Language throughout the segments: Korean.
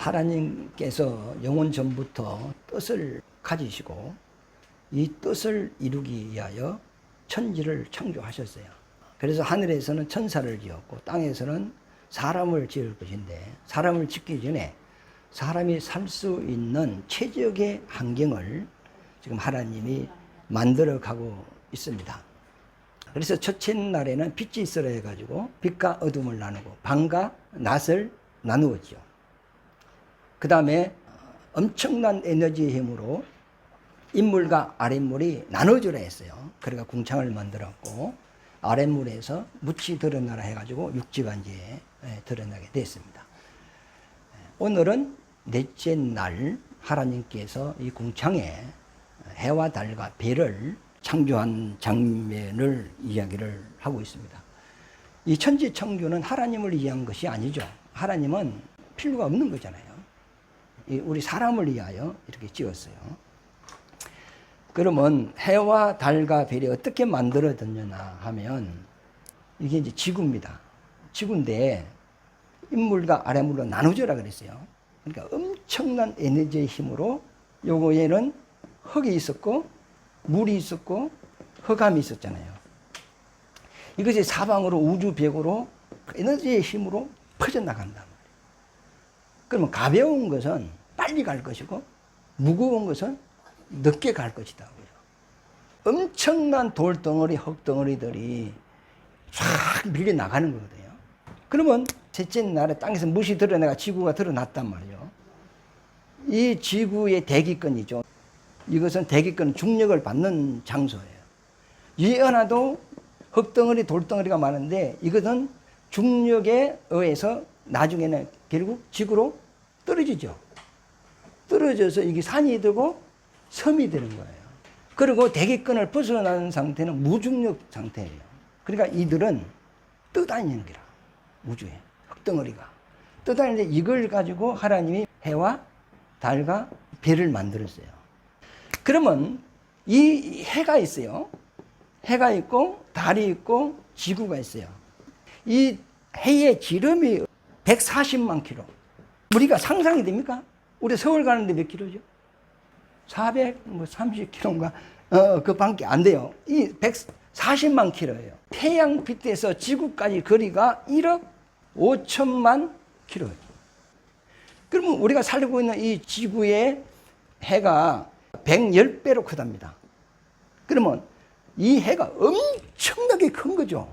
하나님께서 영원 전부터 뜻을 가지시고 이 뜻을 이루기 위하여 천지를 창조하셨어요. 그래서 하늘에서는 천사를 지었고 땅에서는 사람을 지을 것인데, 사람을 짓기 전에 사람이 살 수 있는 최적의 환경을 지금 하나님이 만들어 가고 있습니다. 그래서 첫째 날에는 빛이 있으라 해가지고 빛과 어둠을 나누고 밤과 낮을 나누었죠. 그 다음에 엄청난 에너지의 힘으로 인물과 아랫물이 나눠주라 했어요. 그래가 궁창을 만들었고, 아랫물에서 묻이 드러나라 해가지고 육지가 이제 드러나게 됐습니다. 오늘은 넷째 날 하나님께서 이 궁창에 해와 달과 별을 창조한 장면을 이야기를 하고 있습니다. 이 천지 창조는 하나님을 위한 것이 아니죠. 하나님은 필요가 없는 거잖아요. 우리 사람을 위하여 이렇게 지었어요. 그러면 해와 달과 별이 어떻게 만들어졌느냐 하면, 이게 이제 지구입니다. 지구인데 인물과 아랫물로 나눠져라 그랬어요. 그러니까 엄청난 에너지의 힘으로, 요거에는 흙이 있었고 물이 있었고 흑암이 있었잖아요. 이것이 사방으로 우주벽으로 에너지의 힘으로 퍼져나간단 말이에요. 그러면 가벼운 것은 빨리 갈 것이고 무거운 것은 늦게 갈 것이다. 엄청난 돌덩어리, 흙덩어리들이 쫙 밀려 나가는 거거든요. 그러면 셋째 날에 땅에서 무시 드러내가 지구가 드러났단 말이죠. 이 지구의 대기권이죠. 이것은 대기권 중력을 받는 장소예요. 이 하나도 흙덩어리, 돌덩어리가 많은데 이것은 중력에 의해서 나중에는 결국 지구로 떨어지죠. 떨어져서 이게 산이 되고 섬이 되는 거예요. 그리고 대기권을 벗어나는 상태는 무중력 상태예요. 그러니까 이들은 떠다니는 거라. 우주에 흙덩어리가 떠다니는데, 이걸 가지고 하나님이 해와 달과 별을 만들었어요. 그러면 이 해가 있어요. 해가 있고 달이 있고 지구가 있어요. 이 해의 지름이 140만 킬로. 우리가 상상이 됩니까? 우리 서울 가는데 몇 킬로죠? 430킬로인가? 그 밖에 안 돼요. 이 140만 킬로예요. 태양빛에서 지구까지 거리가 1억 5천만 킬로예요. 그러면 우리가 살고 있는 이 지구의 해가 110배로 크답니다. 그러면 이 해가 엄청나게 큰 거죠.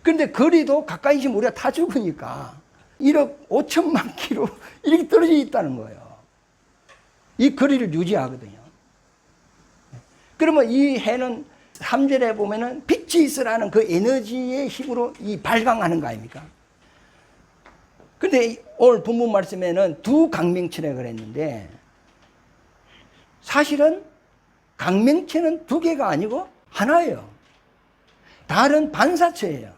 그런데 거리도 가까이 있으면 우리가 다 죽으니까 1억 5천만 킬로 이렇게 떨어져 있다는 거예요. 이 거리를 유지하거든요. 그러면 이 해는 3절에 보면은 빛이 있으라는 그 에너지의 힘으로 이 발광하는 거 아닙니까? 근데 오늘 본문 말씀에는 두 강명체라 그랬는데, 사실은 강명체는 두 개가 아니고 하나예요. 달은 반사체예요.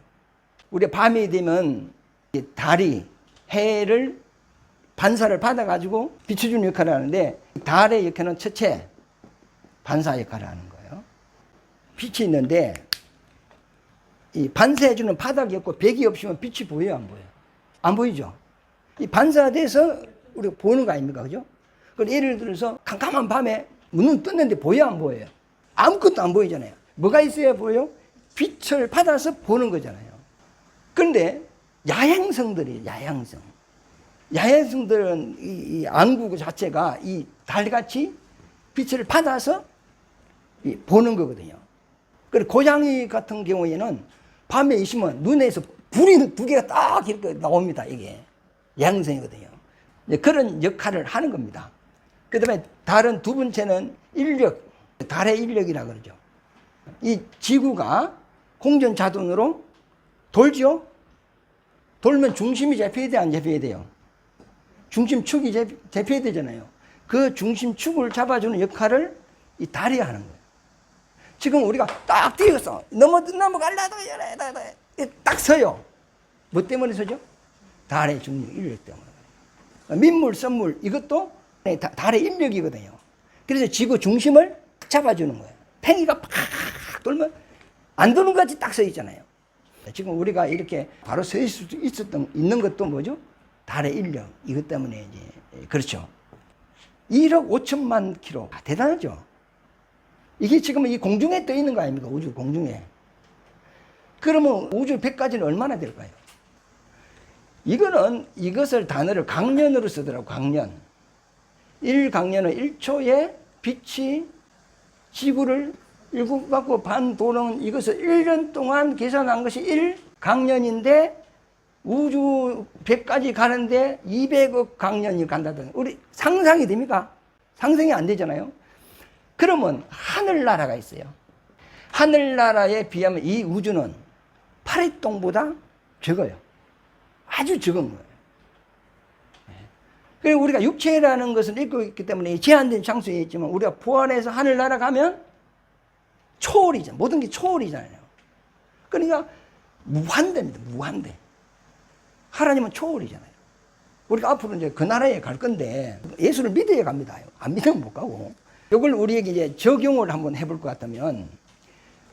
우리 밤이 되면 달이 해를 반사를 받아가지고 비춰주는 역할을 하는데, 달의 역할은 첫째 반사 역할을 하는 거예요. 빛이 있는데 이 반사해주는 바닥이 없고 벽이 없으면 빛이 보여요, 안 보여요? 안 보이죠? 이 반사돼서 우리가 보는 거 아닙니까? 그죠? 예를 들어서 캄캄한 밤에 눈 떴는데 보여, 안 보여요? 아무것도 안 보이잖아요. 뭐가 있어야 보여요? 빛을 받아서 보는 거잖아요. 그런데 야행성들이, 야행성들은 이 안구 자체가 이 달같이 빛을 받아서 보는 거거든요. 그리고 고양이 같은 경우에는 밤에 있으면 눈에서 불이 두 개가 딱 이렇게 나옵니다. 이게 야행성이거든요. 그런 역할을 하는 겁니다. 그 다음에 달은 두 번째는 인력, 달의 인력이라 그러죠. 이 지구가 공전자동으로 돌죠. 돌면 중심이 잡혀야 돼, 안 잡혀야 돼요? 중심축이 잡혀야 되잖아요. 그 중심축을 잡아주는 역할을 이 달이 하는 거예요. 지금 우리가 딱 뛰어서 넘어가려다 딱 서요. 뭐 때문에 서죠? 달의 중력 인력 때문에. 민물, 썸물 이것도 달의 인력이거든요. 그래서 지구 중심을 잡아주는 거예요. 팽이가 팍 돌면 안 도는 것 같이 딱 서 있잖아요. 지금 우리가 이렇게 바로 서 있을 수 있는 것도 뭐죠? 달의 인력, 이것 때문에 이제, 그렇죠. 1억 5천만 킬로. 대단하죠. 이게 지금 이 공중에 떠 있는 거 아닙니까? 우주 공중에. 그러면 우주 100가지는 얼마나 될까요? 이것을 단어를 강년으로 쓰더라고, 강년. 1강년은 1초에 빛이 지구를 7바퀴 반 도는 이것을 1년 동안 계산한 것이 1강년인데 우주 100까지 가는데 200억 강년이 간다든. 우리 상상이 됩니까? 상상이 안 되잖아요. 그러면 하늘나라가 있어요. 하늘나라에 비하면 이 우주는 파리똥보다 적어요. 아주 적은 거예요. 그리고 우리가 육체라는 것을 읽고 있기 때문에 제한된 장소에 있지만 우리가 부활해서 하늘나라 가면 초월이잖아요. 모든 게 초월이잖아요. 그러니까 무한대입니다. 무한대. 하나님은 초월이잖아요. 우리가 앞으로 이제 그 나라에 갈 건데 예수를 믿어야 갑니다. 안 믿으면 못 가고. 이걸 우리에게 이제 적용을 한번 해볼 것 같다면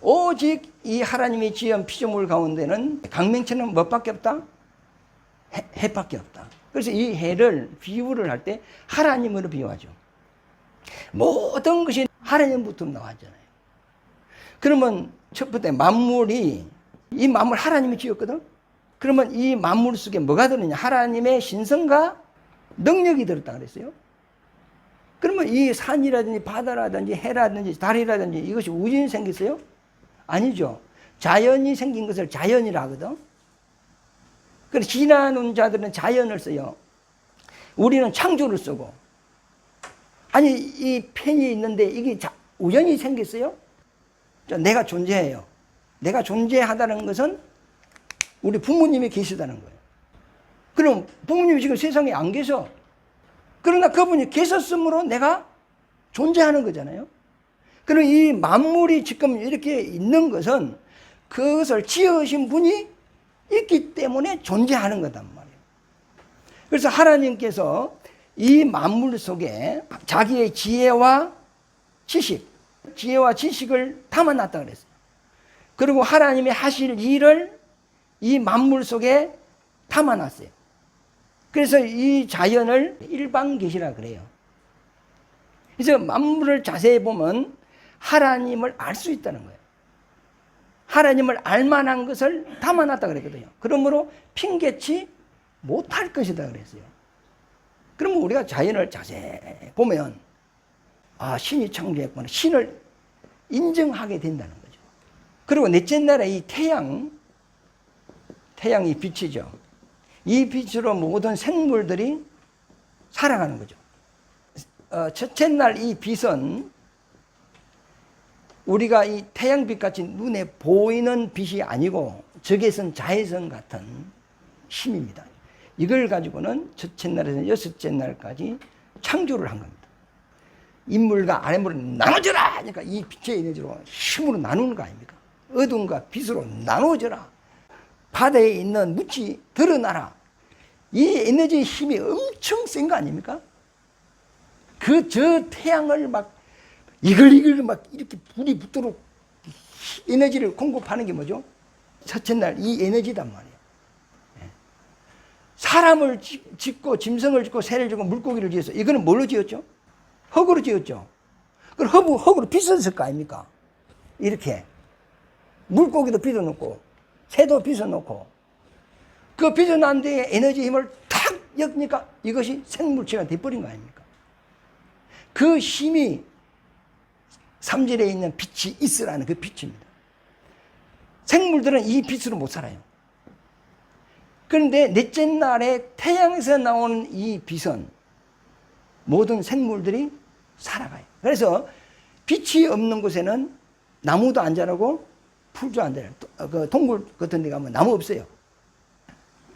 오직 이 하나님이 지은 피조물 가운데는 강명체는 뭐밖에 없다? 해밖에 없다. 그래서 이 해를 비유를 할 때 하나님으로 비유하죠. 모든 것이 하나님부터 나왔잖아요. 그러면 첫 번째 만물이 이 만물 하나님이 지었거든. 그러면 이 만물 속에 뭐가 들었냐? 하나님의 신성과 능력이 들었다 그랬어요. 그러면 이 산이라든지 바다라든지 해라든지 달이라든지 이것이 우연히 생겼어요? 아니죠. 자연이 생긴 것을 자연이라 하거든. 그래서 지나는 자들은 자연을 써요. 우리는 창조를 쓰고. 아니 이 펜이 있는데 이게 우연히 생겼어요? 내가 존재해요. 내가 존재하다는 것은 우리 부모님이 계시다는 거예요. 그럼 부모님이 지금 세상에 안 계셔. 그러나 그분이 계셨으므로 내가 존재하는 거잖아요. 그럼 이 만물이 지금 이렇게 있는 것은 그것을 지으신 분이 있기 때문에 존재하는 거단 말이에요. 그래서 하나님께서 이 만물 속에 자기의 지혜와 지식을 담아놨다 그랬어요. 그리고 하나님이 하실 일을 이 만물 속에 담아놨어요. 그래서 이 자연을 일방계시라 그래요. 그래서 만물을 자세히 보면 하나님을 알 수 있다는 거예요. 하나님을 알만한 것을 담아놨다 그랬거든요. 그러므로 핑계치 못할 것이다 그랬어요. 그러면 우리가 자연을 자세히 보면 아, 신이 창조했구나. 신을 인정하게 된다는 거죠. 그리고 넷째 날에 이 태양이 빛이죠. 이 빛으로 모든 생물들이 살아가는 거죠. 첫째 날 이 빛은 우리가 이 태양빛같이 눈에 보이는 빛이 아니고 적외선, 자외선 같은 힘입니다. 이걸 가지고는 첫째 날에서 여섯째 날까지 창조를 한 겁니다. 인물과 아랫물을 나눠져라! 그러니까 이 빛의 에너지로 힘으로 나누는 거 아닙니까? 어둠과 빛으로 나누어져라. 바다에 있는 묻이 드러나라. 이 에너지의 힘이 엄청 센 거 아닙니까? 저 태양을 막 이글이글 막 이렇게 불이 붙도록 에너지를 공급하는 게 뭐죠? 첫째 날 이 에너지단 말이에요. 사람을 짓고 짐승을 짓고 새를 짓고 물고기를 지었어. 이거는 뭘로 지었죠? 흙으로 지었죠. 그럼 흙으로 빚었을 거 아닙니까? 이렇게 물고기도 빚어놓고 새도 빚어놓고 그 빚어난 데에 에너지 힘을 탁 엮으니까 이것이 생물체가 돼버린 거 아닙니까? 그 힘이 삼질에 있는 빛이 있으라는 그 빛입니다. 생물들은 이 빛으로 못 살아요. 그런데 넷째 날에 태양에서 나오는 이 빛은 모든 생물들이 살아가요. 그래서 빛이 없는 곳에는 나무도 안 자라고 풀도 안 자라요. 그 동굴 같은 데 가면 나무 없어요.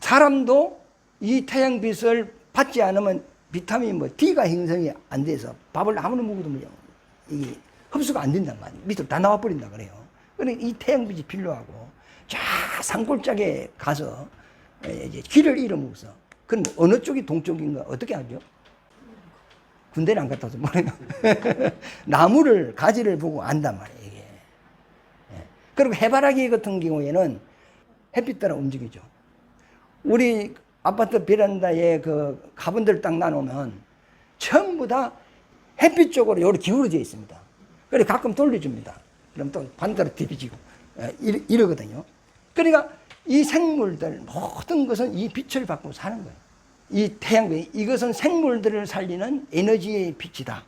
사람도 이 태양빛을 받지 않으면 비타민 D가 형성이 안 돼서 밥을 아무리 먹어도 이게 흡수가 안 된단 말이에요. 밑으로 다 나와버린다 그래요. 그러니까 이 태양빛이 필요하고 저 산골짜기에 가서 이제 길을 잃어먹어서 그럼 어느 쪽이 동쪽인가 어떻게 하죠? 군대를 안 갔다 와서 모르나. 나무를 가지를 보고 안단 말이에요. 이게. 그리고 해바라기 같은 경우에는 햇빛 따라 움직이죠. 우리 아파트 베란다에 그 화분들 딱 나누면 전부 다 햇빛 쪽으로 요렇게 기울어져 있습니다. 그래 가끔 돌려줍니다. 그럼 또 반대로 뒤집히고 이러거든요. 그러니까 이 생물들 모든 것은 이 빛을 받고 사는 거예요. 이 태양빛, 이것은 생물들을 살리는 에너지의 빛이다.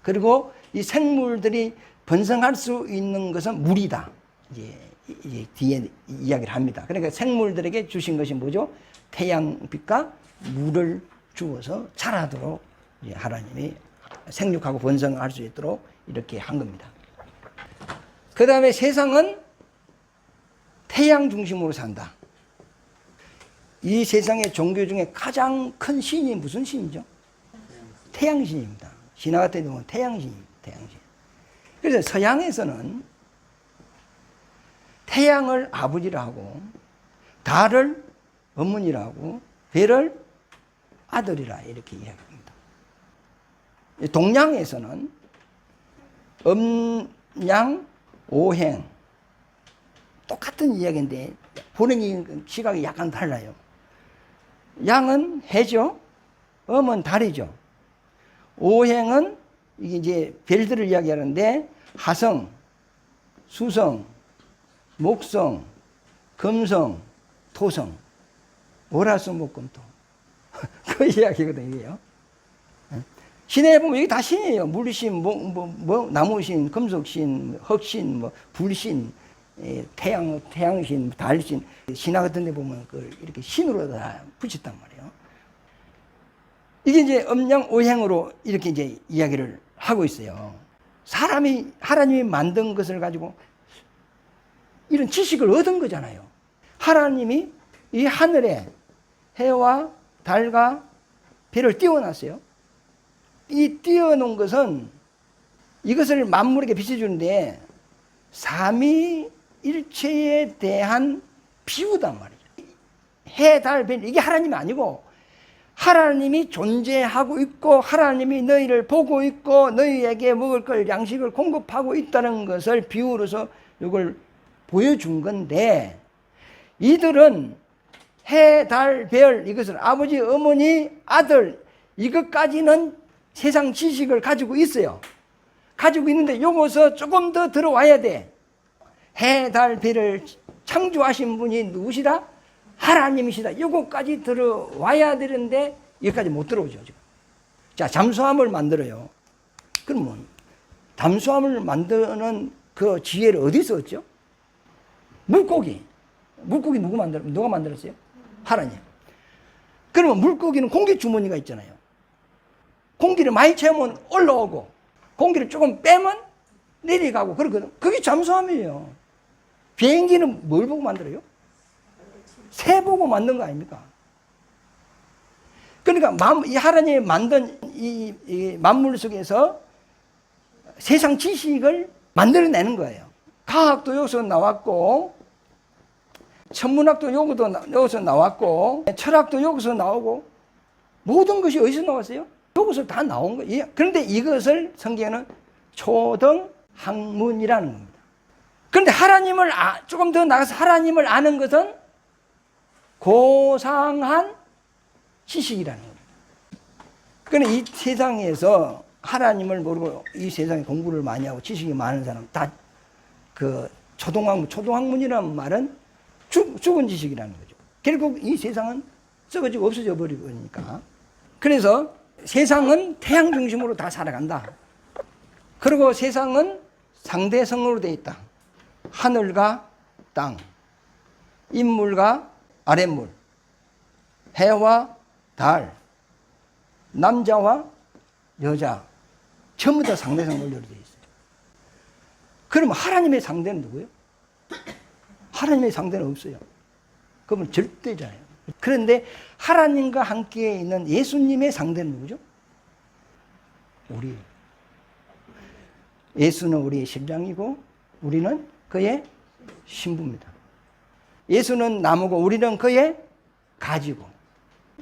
그리고 이 생물들이 번성할 수 있는 것은 물이다. 이제 뒤에 이야기를 합니다. 그러니까 생물들에게 주신 것이 뭐죠? 태양빛과 물을 주어서 자라도록 하나님이 생육하고 번성할 수 있도록 이렇게 한 겁니다. 그 다음에 세상은 태양 중심으로 산다. 이 세상의 종교 중에 가장 큰 신이 무슨 신이죠? 태양신입니다. 신화 같은 경우는 태양신입니다. 태양신. 그래서 서양에서는 태양을 아버지라 하고 달을 어머니라 하고 별을 아들이라 이렇게 이야기합니다. 동양에서는 음양 오행 똑같은 이야기인데 보는 시각이 약간 달라요. 양은 해죠. 음은 달이죠. 오행은 이게 이제 별들을 이야기하는데 하성, 수성, 목성, 금성, 토성, 월화수목금토 그 이야기거든요. 이게요. 신에 보면 이게 다 신이에요. 물신, 나무신, 금속신, 흑신, 불신, 태양신, 달신, 신화 같은 데 보면 그걸 이렇게 신으로 다 붙였단 말이에요. 이게 이제 음양오행으로 이렇게 이제 이야기를 하고 있어요. 사람이, 하나님이 만든 것을 가지고 이런 지식을 얻은 거잖아요. 하나님이 이 하늘에 해와 달과 별을 띄워놨어요. 이 띄워놓은 것은 이것을 만물에게 비춰주는데 삼위일체에 대한 비유단 말이죠. 해, 달, 별 이게 하나님이 아니고 하나님이 존재하고 있고 하나님이 너희를 보고 있고 너희에게 먹을 걸 양식을 공급하고 있다는 것을 비유로서 이걸 보여준 건데 이들은 해, 달, 별 이것을 아버지, 어머니, 아들 이것까지는 세상 지식을 가지고 있어요. 가지고 있는데 요것서 조금 더 들어와야 돼. 해, 달, 별을 창조하신 분이 누구시다? 하나님이시다. 요것까지 들어와야 되는데 여기까지 못 들어오죠. 지금. 자, 잠수함을 만들어요. 그러면 잠수함을 만드는 그 지혜를 어디서 얻죠? 물고기. 물고기 누가 만들었어요? 하나님. 그러면 물고기는 공기 주머니가 있잖아요. 공기를 많이 채우면 올라오고 공기를 조금 빼면 내려가고 그러거든. 그게 잠수함이에요. 비행기는 뭘 보고 만들어요? 새 보고 만든 거 아닙니까? 그러니까 이 하나님이 만든 이 만물 속에서 세상 지식을 만들어내는 거예요. 과학도 여기서 나왔고 천문학도 여기서 나왔고 철학도 여기서 나오고 모든 것이 어디서 나왔어요? 여기서 다 나온 거예요. 그런데 이것을 성경에는 초등학문이라는 겁니다. 그런데 하나님을 조금 더 나가서 하나님을 아는 것은 고상한 지식이라는 겁니다. 그런데 이 세상에서 하나님을 모르고 이 세상에 공부를 많이 하고 지식이 많은 사람 다 그 초등학문이라는 말은 죽은 지식이라는 거죠. 결국 이 세상은 썩어지고 없어져 버리니까. 그래서 세상은 태양 중심으로 다 살아간다. 그리고 세상은 상대성으로 되어 있다. 하늘과 땅, 인물과 아랫물, 해와 달, 남자와 여자, 전부 다 상대성으로 되어 있어요. 그러면 하나님의 상대는 누구예요? 하나님의 상대는 없어요. 그러면 절대잖아요. 그런데 하나님과 함께 있는 예수님의 상대는 누구죠? 우리. 예수는 우리의 신랑이고 우리는 그의 신부입니다. 예수는 나무고 우리는 그의 가지고.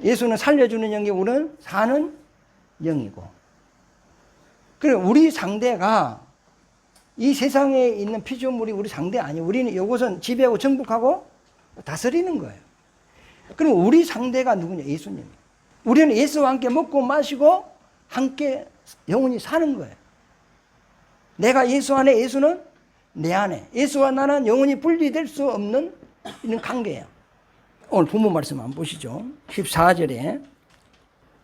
예수는 살려주는 영이고 우리는 사는 영이고. 그리고 우리 상대가 이 세상에 있는 피조물이 우리 상대 아니에요. 우리는 이것은 지배하고 정복하고 다스리는 거예요. 그럼 우리 상대가 누구냐? 예수님. 우리는 예수와 함께 먹고 마시고 함께 영원히 사는 거예요. 내가 예수 안에, 예수는 내 안에. 예수와 나는 영원히 분리될 수 없는 이런 관계예요. 오늘 본문 말씀 한번 보시죠. 14절에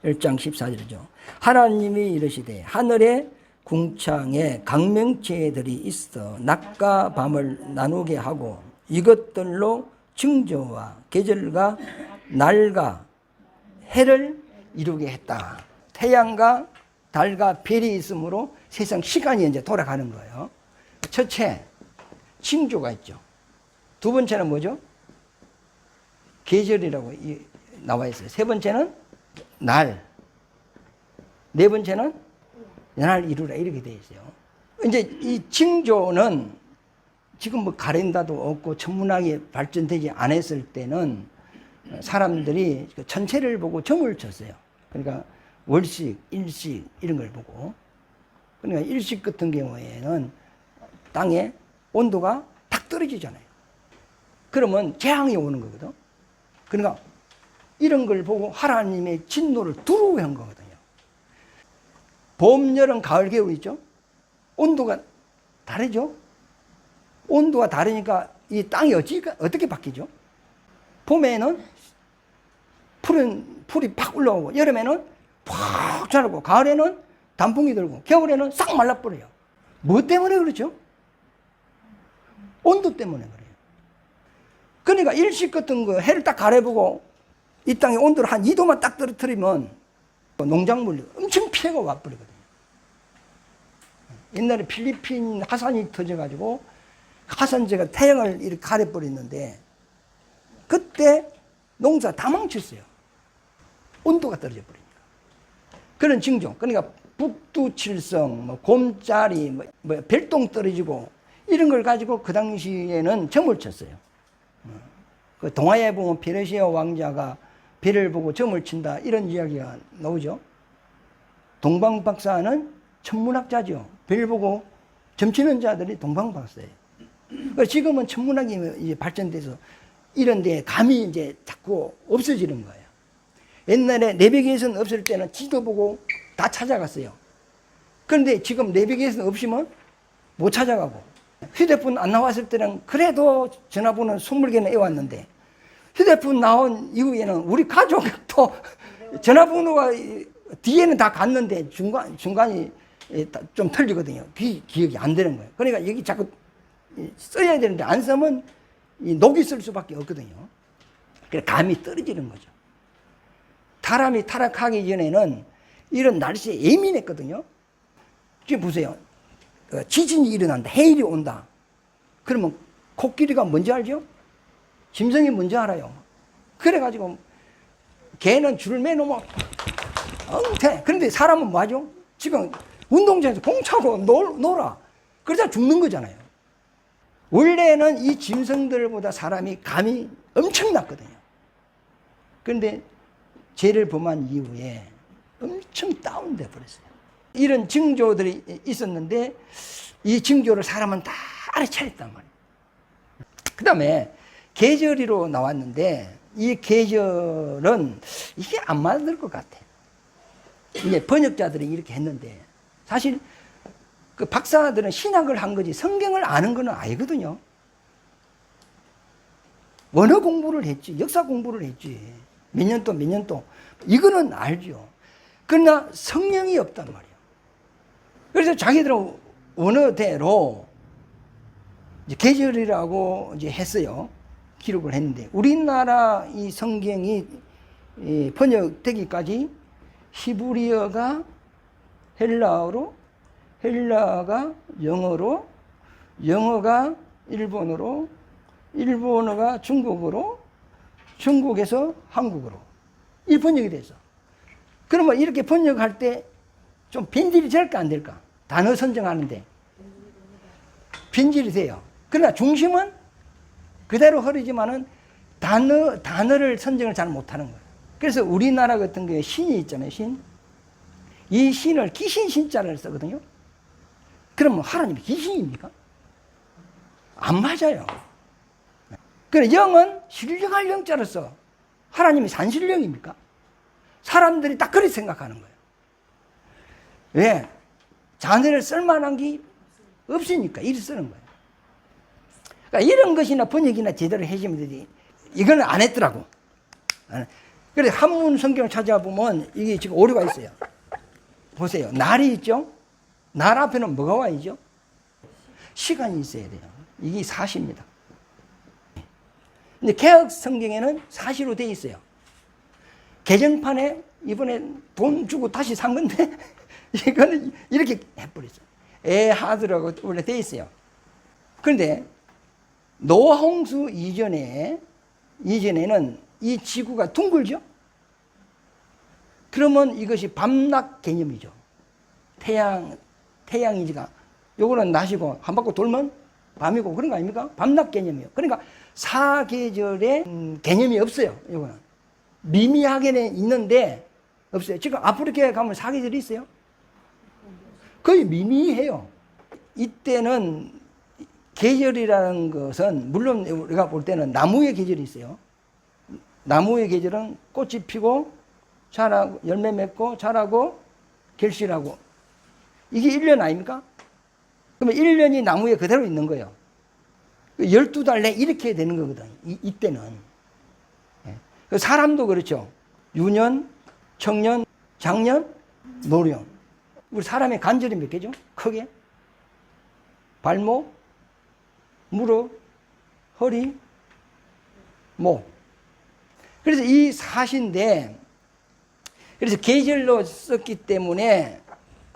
1장 14절이죠. 하나님이 이르시되 하늘에 궁창에 강명체들이 있어 낮과 밤을 나누게 하고 이것들로 징조와 계절과 날과 해를 이루게 했다. 태양과 달과 별이 있으므로 세상 시간이 이제 돌아가는 거예요. 첫째, 징조가 있죠. 두 번째는 뭐죠? 계절이라고 나와 있어요. 세 번째는 날. 네 번째는 날 이루라 이렇게 되어 있어요. 이제 이 징조는 지금 뭐 가렌다도 없고 천문학이 발전되지 않았을 때는 사람들이 천체를 보고 점을 쳤어요. 그러니까 월식, 일식 이런 걸 보고. 그러니까 일식 같은 경우에는 땅에 온도가 탁 떨어지잖아요. 그러면 재앙이 오는 거거든. 그러니까 이런 걸 보고 하나님의 진노를 두려워한 거거든요. 봄, 여름, 가을, 겨울 있죠? 온도가 다르죠? 온도가 다르니까 이 땅이 어떻게 바뀌죠? 봄에는 풀이 팍 올라오고, 여름에는 팍 자라고, 가을에는 단풍이 들고, 겨울에는 싹 말라버려요. 뭐 때문에 그렇죠? 온도 때문에 그래요. 그러니까 일식 같은 거 해를 딱 가려보고 이 땅의 온도를 한 2도만 딱 떨어뜨리면 농작물이 엄청 피해가 와버리거든요. 옛날에 필리핀 화산이 터져가지고 화산재가 태양을 이렇게 가려버렸는데 그때 농사 다 망쳤어요. 온도가 떨어져 버리니까. 그런 징조. 그러니까 북두칠성, 뭐 곰짜리, 뭐 별똥 떨어지고 이런 걸 가지고 그 당시에는 점을 쳤어요. 그 동화에 보면 페르시아 왕자가 별을 보고 점을 친다 이런 이야기가 나오죠. 동방박사는 천문학자죠. 별 보고 점 치는 자들이 동방박사예요. 지금은 천문학이 이제 발전돼서 이런 데 감이 이제 자꾸 없어지는 거예요. 옛날에 내비게이션 없을 때는 지도 보고 다 찾아갔어요. 그런데 지금 내비게이션 없으면 못 찾아가고, 휴대폰 안 나왔을 때는 그래도 전화번호는 20개는 외웠는데, 휴대폰 나온 이후에는 우리 가족도 전화번호가 뒤에는 다 갔는데 중간이 좀 틀리거든요. 기억이 안 되는 거예요. 그러니까 여기 자꾸 써야 되는데 안 쓰면 녹이 쓸 수밖에 없거든요. 그래서 감이 떨어지는 거죠. 사람이 타락하기 전에는 이런 날씨에 예민했거든요. 지금 보세요. 지진이 일어난다. 해일이 온다. 그러면 코끼리가 뭔지 알죠? 짐승이 뭔지 알아요. 그래가지고 개는 줄을 매놓으면 엉태. 그런데 사람은 뭐 하죠? 지금 운동장에서 공 차고 놀아. 그러다 죽는 거잖아요. 원래는 이 짐승들보다 사람이 감이 엄청났거든요. 그런데 죄를 범한 이후에 엄청 다운돼 버렸어요. 이런 징조들이 있었는데 이 징조를 사람은 다 알아차렸단 말이에요. 그 다음에 계절이로 나왔는데 이 계절은 이게 안 맞을 것 같아. 이제 번역자들이 이렇게 했는데 사실 그 박사들은 신학을 한 거지 성경을 아는 건 아니거든요. 원어 공부를 했지, 역사 공부를 했지. 몇 년 또 이거는 알죠. 그러나 성령이 없단 말이에요. 그래서 자기들은 원어대로 이제 계절이라고 이제 했어요. 기록을 했는데 우리나라 이 성경이 번역되기까지 히브리어가 헬라어로, 헬라어가 영어로, 영어가 일본어로, 일본어가 중국어로, 중국에서 한국어로 이 번역이 됐어. 그러면 이렇게 번역할 때 좀 빈질이 될까 안 될까? 단어 선정하는데 빈질이 돼요. 그러나 중심은 그대로 흐르지만은 단어를 선정을 잘 못하는 거예요. 그래서 우리나라 같은 경우에 신이 있잖아요. 신. 이 신을 귀신 신자를 쓰거든요. 그러면 하나님이 귀신입니까? 안 맞아요. 그래 영은 신령할 영자를 써. 하나님이 산신령입니까? 사람들이 딱 그렇게 생각하는 거예요. 왜? 자녀를 쓸만한 게 없으니까 이리 쓰는 거예요. 그러니까 이런 것이나 번역이나 제대로 해주면 되지. 이거는 안 했더라고. 그래서 한문 성경을 찾아보면 이게 지금 오류가 있어요. 보세요. 날이 있죠? 날 앞에는 뭐가 와 있죠? 시간이 있어야 돼요. 이게 사시입니다. 근데 개혁 성경에는 사시로 되어 있어요. 개정판에 이번에 돈 주고 다시 산 건데 이거는 이렇게 해버렸어요. 에하드라고 원래 되어 있어요. 그런데 노아 홍수 이전에는 이 지구가 둥글죠? 그러면 이것이 밤낮 개념이죠. 태양이지가 요거는 낮이고 한 바퀴 돌면 밤이고 그런 거 아닙니까? 밤낮 개념이에요. 그러니까 사계절의 개념이 없어요. 요거는 미미하게는 있는데 없어요. 지금 아프리카에 가면 사계절이 있어요? 거의 미미해요. 이때는 계절이라는 것은 물론 우리가 볼 때는 나무의 계절이 있어요. 나무의 계절은 꽃이 피고 자라고 열매 맺고 자라고 결실하고 이게 1년 아닙니까? 그러면 1년이 나무에 그대로 있는 거예요. 12달 내 이렇게 되는 거거든. 이때는. 사람도 그렇죠. 유년, 청년, 장년, 노령. 우리 사람의 관절이 몇 개죠? 크게. 발목, 무릎, 허리, 목. 그래서 이 사시인데, 그래서 계절로 썼기 때문에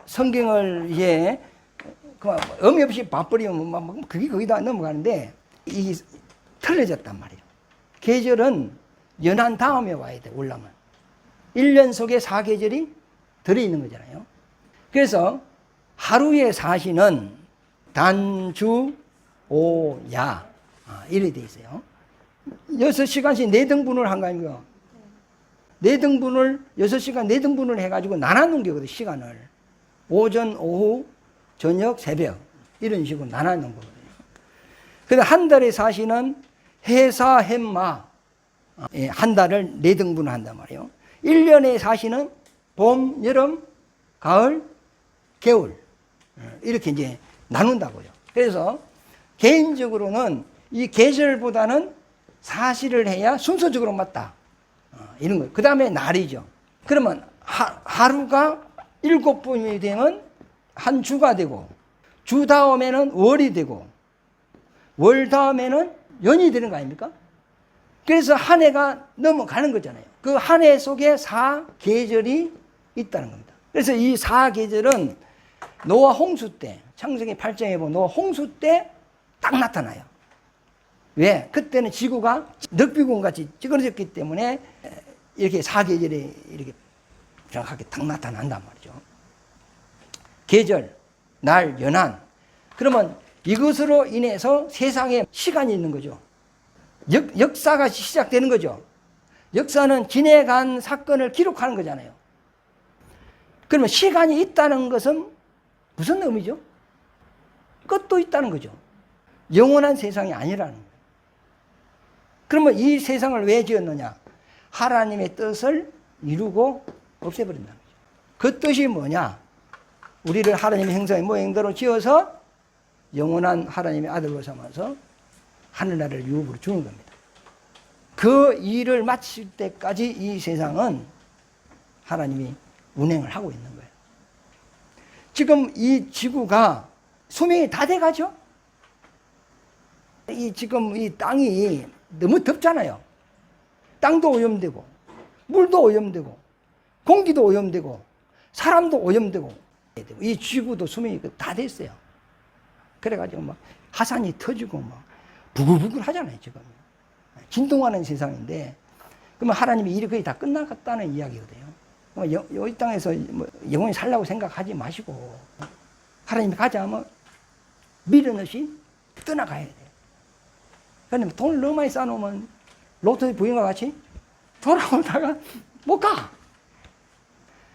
성경을 이제 의미 없이 봐버리면 그게 거기다 넘어가는데 이게 틀려졌단 말이에요. 계절은 연한 다음에 와야 돼, 올라면. 1년 속에 4계절이 들어있는 거잖아요. 그래서 하루의 사시는 단, 주, 오, 야 이렇게 돼 있어요. 6시간씩 4등분을 한 거 아닙니까? 4등분을 6시간 4등분을 해가지고 나눠놓은 거거든요. 시간을 오전, 오후, 저녁, 새벽 이런 식으로 나눠놓은 거거든요. 그래서 한 달의 사시는 해사, 햇마 한 달을 4등분을 한단 말이에요. 1년의 사시는 봄, 여름, 가을, 겨울 이렇게 이제 나눈다고요. 그래서 개인적으로는 이 계절보다는 사시를 해야 순서적으로 맞다. 이런 거예요. 그 다음에 날이죠. 그러면 하루가 7번이 되면 한 주가 되고, 주 다음에는 월이 되고, 월 다음에는 연이 되는 거 아닙니까? 그래서 한 해가 넘어가는 거잖아요. 그 한 해 속에 4계절이 있다는 겁니다. 그래서 이 4계절은 노아 홍수 때, 창세기 8장에 보면 노아 홍수 때 딱 나타나요. 왜? 그때는 지구가 늑비군같이 찌그러졌기 때문에 이렇게 4계절이 이렇게 정확하게 딱 나타난단 말이죠. 계절, 날, 연한. 그러면 이것으로 인해서 세상에 시간이 있는 거죠. 역사가 시작되는 거죠. 역사는 지내간 사건을 기록하는 거잖아요. 그러면 시간이 있다는 것은 무슨 의미죠? 끝도 있다는 거죠. 영원한 세상이 아니라는 거예요. 그러면 이 세상을 왜 지었느냐? 하나님의 뜻을 이루고 없애버린다는 거죠. 그 뜻이 뭐냐? 우리를 하나님의 형상의 모양대로 지어서 영원한 하나님의 아들로 삼아서 하늘나라를 유업으로 주는 겁니다. 그 일을 마칠 때까지 이 세상은 하나님이 운행을 하고 있는 거예요. 지금 이 지구가 수명이 다 돼가죠? 지금 이 땅이 너무 덥잖아요. 땅도 오염되고, 물도 오염되고, 공기도 오염되고, 사람도 오염되고, 이 지구도 수명이 다 됐어요. 그래가지고 막 화산이 터지고 막 부글부글 하잖아요, 지금. 진동하는 세상인데, 그러면 하나님의 일이 거의 다 끝나갔다는 이야기거든요. 이 땅에서 영원히 살라고 생각하지 마시고, 하나님이 가자 하면 미련없이 떠나가야 돼요. 그런데 돈을 너무 많이 쌓아놓으면 로또의 부인과 같이 돌아오다가 못 가.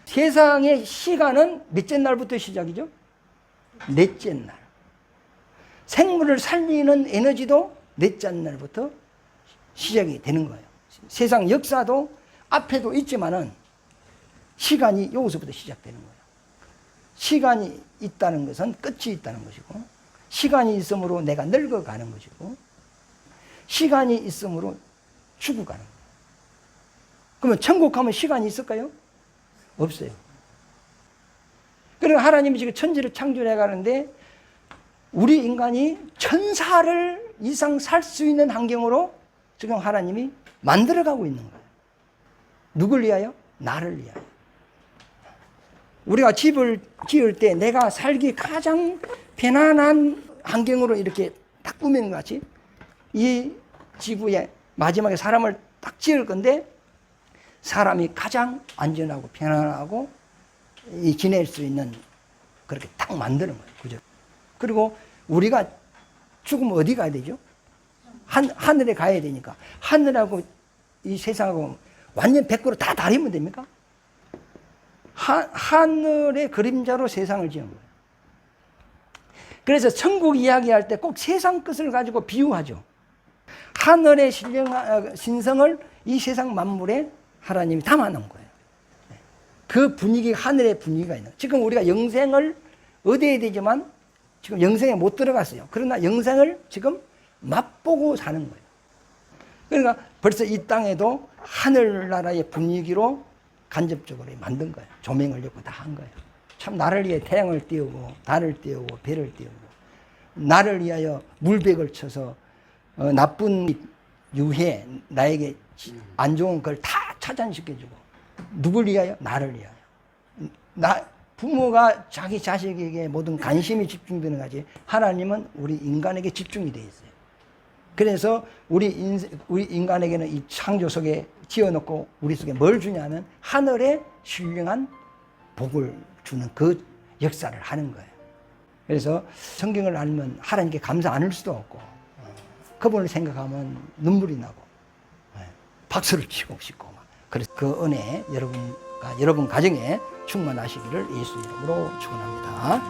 세상의 시간은 몇째 날부터 시작이죠? 넷째 날. 생물을 살리는 에너지도 넷째 날부터 시작이 되는 거예요. 세상 역사도 앞에도 있지만은 시간이 여기서부터 시작되는 거예요. 시간이 있다는 것은 끝이 있다는 것이고, 시간이 있으므로 내가 늙어가는 것이고, 시간이 있으므로 죽어가는 거예요. 그러면 천국 가면 시간이 있을까요? 없어요. 그러니까 하나님이 지금 천지를 창조해 가는데 우리 인간이 천사를 이상 살 수 있는 환경으로 지금 하나님이 만들어가고 있는 거예요. 누굴 위하여? 나를 위하여. 우리가 집을 지을 때 내가 살기 가장 편안한 환경으로 이렇게 딱 꾸미는 것 같이 이 지구에 마지막에 사람을 딱 지을 건데 사람이 가장 안전하고 편안하고 지낼 수 있는 그렇게 딱 만드는 거예요. 그죠? 그리고 우리가 죽으면 어디 가야 되죠? 하늘에 가야 되니까. 하늘하고 이 세상하고 완전 100% 다 다르면 됩니까? 하늘의 그림자로 세상을 지은 거예요. 그래서 천국 이야기할 때 꼭 세상 끝을 가지고 비유하죠. 하늘의 신성을 이 세상 만물에 하나님이 담아놓은 거예요. 그 분위기, 하늘의 분위기가 있는 거예요. 지금 우리가 영생을 얻어야 되지만 지금 영생에 못 들어갔어요. 그러나 영생을 지금 맛보고 사는 거예요. 그러니까 벌써 이 땅에도 하늘나라의 분위기로 간접적으로 만든 거예요. 조명을 엮고 다 한 거예요. 참 나를 위해 태양을 띄우고 달을 띄우고 별을 띄우고 나를 위하여 물백을 쳐서 나쁜 유해 나에게 안 좋은 걸 다 차단시켜주고 누굴 위하여? 나를 위하여. 부모가 자기 자식에게 모든 관심이 집중되는 거지 하나님은 우리 인간에게 집중이 되어 있어요. 그래서 우리 인간에게는 이 창조 속에 지어놓고 우리 속에 뭘 주냐면 하늘의 신령한 복을 주는 그 역사를 하는 거예요. 그래서 성경을 알면 하나님께 감사 안 할 수도 없고 그분을 생각하면 눈물이 나고 박수를 치고 싶고 그래서 그 은혜 여러분 가정에 충만하시기를 예수 이름으로 축원합니다.